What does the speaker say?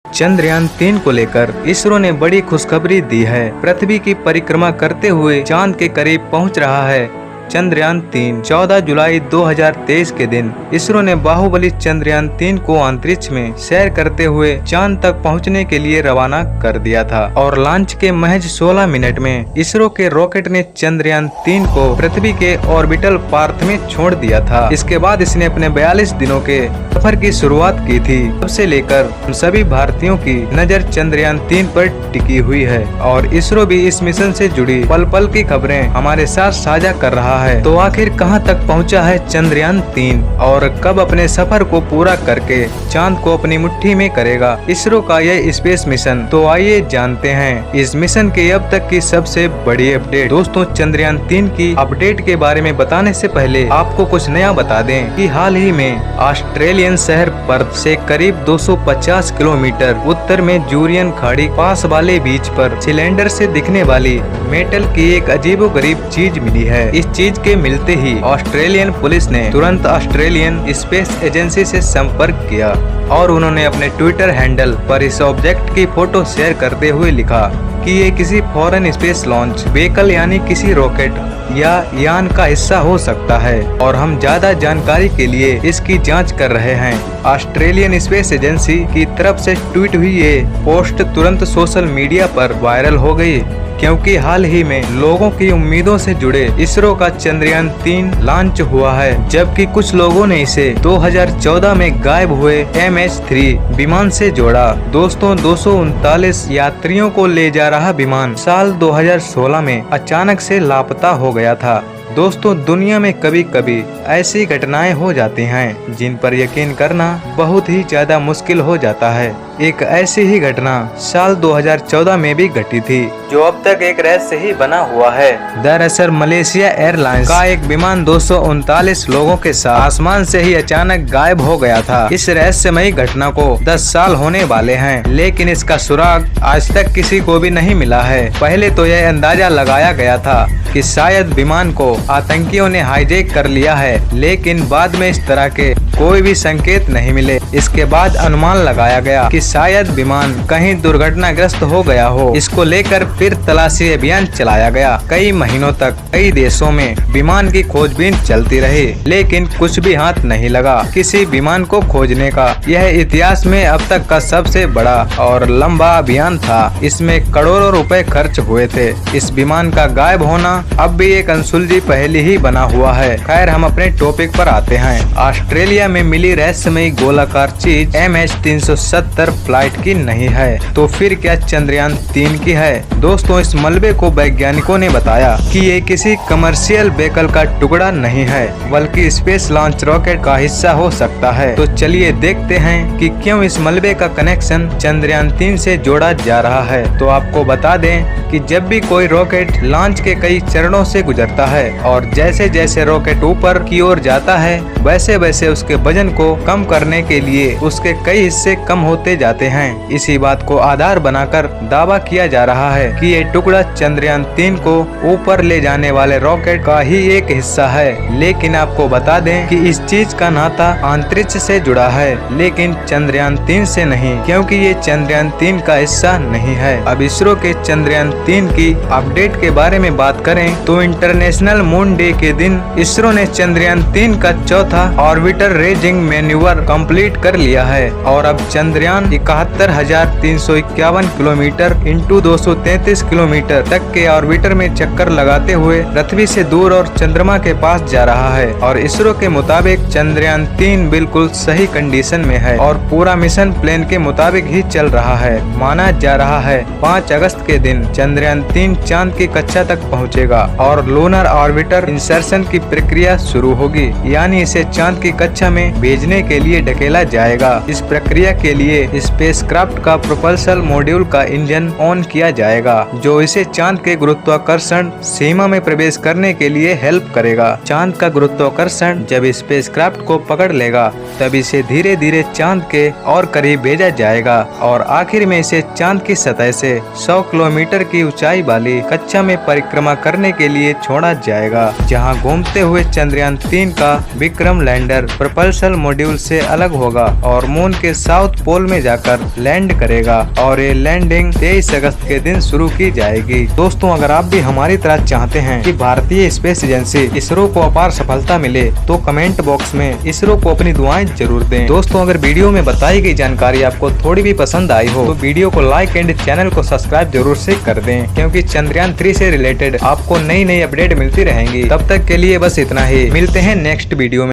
चंद्रयान 3 को लेकर इसरो ने बड़ी खुशखबरी दी है। पृथ्वी की परिक्रमा करते हुए चांद के करीब पहुंच रहा है चंद्रयान 3। 14 जुलाई 2023 के दिन इसरो ने बाहुबली चंद्रयान 3 को अंतरिक्ष में सैर करते हुए चांद तक पहुंचने के लिए रवाना कर दिया था और लॉन्च के महज 16 मिनट में इसरो के रॉकेट ने चंद्रयान 3 को पृथ्वी के ऑर्बिटल पाथ में छोड़ दिया था। इसके बाद इसने अपने 42 दिनों के सफर की शुरुआत की थी। तब से लेकर हम सभी भारतीयों की नजर चंद्रयान 3 पर टिकी हुई है और इसरो भी इस मिशन से जुड़ी पल पल की खबरें हमारे साथ साझा कर रहा है। तो आखिर कहां तक पहुंचा है चंद्रयान 3 और कब अपने सफर को पूरा करके चांद को अपनी मुट्ठी में करेगा इसरो का यह स्पेस मिशन। तो आइए जानते हैं इस मिशन के अब तक की सबसे बड़ी अपडेट। दोस्तों, चंद्रयान 3 की अपडेट के बारे में बताने से पहले आपको कुछ नया बता दें कि हाल ही में ऑस्ट्रेलियन शहर पर्थ से करीब 250 किलोमीटर उत्तर में जूरियन खाड़ी पास वाले बीच पर सिलेंडर से दिखने वाली मेटल की एक अजीबोगरीब चीज मिली है। इस चीज के मिलते ही ऑस्ट्रेलियन पुलिस ने तुरंत ऑस्ट्रेलियन स्पेस एजेंसी से संपर्क किया और उन्होंने अपने ट्विटर हैंडल पर इस ऑब्जेक्ट की फोटो शेयर करते हुए लिखा कि ये किसी फॉरेन स्पेस लॉन्च व्हीकल यानी किसी रॉकेट या यान का हिस्सा हो सकता है और हम ज्यादा जानकारी के लिए इसकी जांच कर रहे हैं। ऑस्ट्रेलियन स्पेस एजेंसी की तरफ से ट्वीट हुई ये पोस्ट तुरंत सोशल मीडिया पर वायरल हो गई क्योंकि हाल ही में लोगों की उम्मीदों से जुड़े इसरो का चंद्रयान 3 लॉन्च हुआ है, जबकि कुछ लोगों ने इसे 2014 में गायब हुए MH3 विमान से जोड़ा। दोस्तों, 239 यात्रियों को ले जा रहा विमान साल 2016 में अचानक से लापता हो गया था। दोस्तों, दुनिया में कभी कभी ऐसी घटनाएं हो जाती हैं जिन पर यकीन करना बहुत ही ज्यादा मुश्किल हो जाता है। एक ऐसी ही घटना साल 2014 में भी घटी थी जो अब तक एक रहस्य ही बना हुआ है। दरअसल मलेशिया एयरलाइंस का एक विमान 239 लोगों के साथ आसमान से ही अचानक गायब हो गया था। इस रहस्यमयी घटना को 10 साल होने वाले हैं, लेकिन इसका सुराग आज तक किसी को भी नहीं मिला है। पहले तो यह अंदाजा लगाया गया था कि शायद विमान को आतंकियों ने हाईजैक कर लिया है, लेकिन बाद में इस तरह के कोई भी संकेत नहीं मिले। इसके बाद अनुमान लगाया गया कि शायद विमान कहीं दुर्घटनाग्रस्त हो गया हो। इसको लेकर फिर तलाशी अभियान चलाया गया। कई महीनों तक कई देशों में विमान की खोजबीन चलती रही, लेकिन कुछ भी हाथ नहीं लगा किसी विमान को खोजने का। यह इतिहास में अब तक का सबसे बड़ा और लंबा अभियान था। इसमें करोड़ों रुपए खर्च हुए थे। इस विमान का गायब होना अब भी एक अनसुलझी पहेली ही बना हुआ है। खैर, हम अपने टॉपिक पर आते हैं। ऑस्ट्रेलिया में मिली रहस्यमयी गोलाकार चीज MH370 फ्लाइट की नहीं है, तो फिर क्या चंद्रयान 3 की है? दोस्तों, इस मलबे को वैज्ञानिकों ने बताया कि ये किसी कमर्शियल व्हीकल का टुकड़ा नहीं है, बल्कि स्पेस लॉन्च रॉकेट का हिस्सा हो सकता है। तो चलिए देखते हैं कि क्यों इस मलबे का कनेक्शन चंद्रयान 3 से जोड़ा जा रहा है। तो आपको बता दें कि जब भी कोई रॉकेट लॉन्च के कई चरणों से गुजरता है और जैसे जैसे रॉकेट ऊपर की ओर जाता है, वैसे वैसे उसके वजन को कम करने के लिए उसके कई हिस्से कम होते जाते हैं। इसी बात को आधार बनाकर दावा किया जा रहा है कि ये टुकड़ा चंद्रयान 3 को ऊपर ले जाने वाले रॉकेट का ही एक हिस्सा है। लेकिन आपको बता दें कि इस चीज का नाता अंतरिक्ष से जुड़ा है, लेकिन चंद्रयान 3 से नहीं, क्योंकि ये चंद्रयान 3 का हिस्सा नहीं है। अब इसरो के चंद्रयान 3 की अपडेट के बारे में बात करें तो इंटरनेशनल मून डे के दिन इसरो ने चंद्रयान 3 का चौथा ऑर्बिटर रेजिंग मैन्यूवर कंप्लीट कर लिया है और अब चंद्रयान 71,351 किलोमीटर इंटू 233 किलोमीटर तक के ऑर्बिटर में चक्कर लगाते हुए पृथ्वी से दूर और चंद्रमा के पास जा रहा है। और इसरो के मुताबिक चंद्रयान 3 बिल्कुल सही कंडीशन में है और पूरा मिशन प्लान के मुताबिक ही चल रहा है। माना जा रहा है 5 अगस्त के दिन चंद्रयान 3 चांद की कक्षा तक पहुंचेगा और लूनर ऑर्बिटर इंसर्शन की प्रक्रिया शुरू होगी, यानी इसे चांद की कक्षा में भेजने के लिए ढकेला जाएगा। इस प्रक्रिया के लिए स्पेसक्राफ्ट का प्रोपल्शन मॉड्यूल का इंजन ऑन किया जाएगा, जो इसे चांद के गुरुत्वाकर्षण सीमा में प्रवेश करने के लिए हेल्प करेगा। चांद का गुरुत्वाकर्षण जब स्पेसक्राफ्ट को पकड़ लेगा, तब इसे धीरे धीरे चांद के और करीब भेजा जाएगा और आखिर में इसे चांद की सतह से 100 किलोमीटर की ऊंचाई वाली कक्षा में परिक्रमा करने के लिए छोड़ा जाएगा, जहां घूमते हुए चंद्रयान 3 का विक्रम लैंडर प्रोपल्शन मॉड्यूल से अलग होगा और मून के साउथ पोल में जाकर लैंड करेगा और ये लैंडिंग 23 अगस्त के दिन शुरू की जाएगी। दोस्तों, अगर आप भी हमारी तरह चाहते हैं कि भारतीय स्पेस एजेंसी इसरो को अपार सफलता मिले तो कमेंट बॉक्स में इसरो को अपनी दुआएं जरूर दें। दोस्तों, अगर वीडियो में बताई गई जानकारी आपको थोड़ी भी पसंद आई हो तो वीडियो को लाइक एंड चैनल को सब्सक्राइब जरूर से कर दें, क्योंकि चंद्रयान 3 से रिलेटेड आपको नई अपडेट मिलती रहेंगी। तब तक के लिए बस इतना ही, मिलते हैं नेक्स्ट वीडियो में।